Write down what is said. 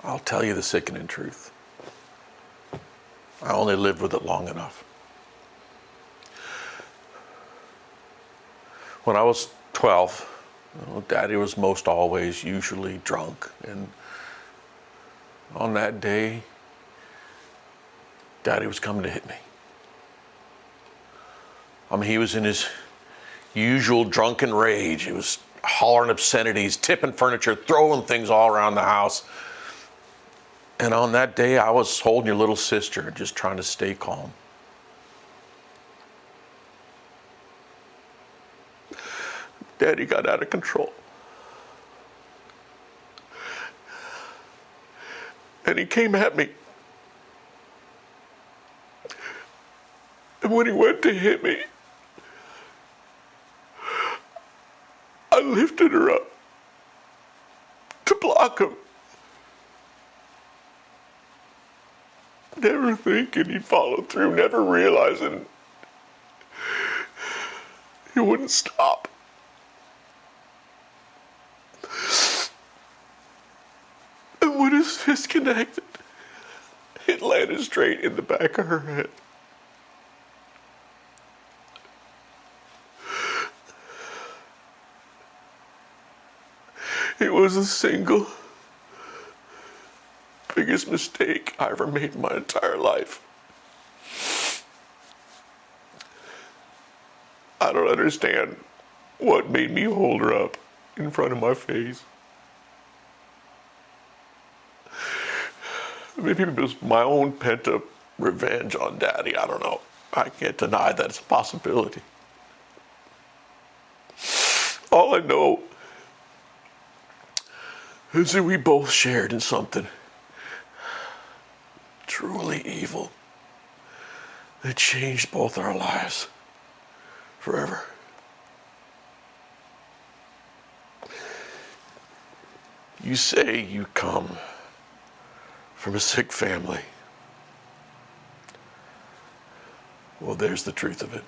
I'll tell you the sickening truth. I only lived with it long enough. When I was 12, Daddy was most always usually drunk. And on that day, Daddy was coming to hit me. I mean, he was in his usual drunken rage. He was hollering obscenities, tipping furniture, throwing things all around the house. And on that day, I was holding your little sister, just trying to stay calm. Daddy got out of control. And he came at me. And when he went to hit me, I lifted her up to block him. Never thinking he'd follow through, never realizing he wouldn't stop. And when his fist connected, it landed straight in the back of her head. It was the single biggest mistake I ever made in my entire life. I don't understand what made me hold her up in front of my face. Maybe it was my own pent-up revenge on Daddy. I don't know. I can't deny that it's a possibility. All I know is that we both shared in something truly evil that changed both our lives forever. You say you come from a sick family. Well, there's the truth of it.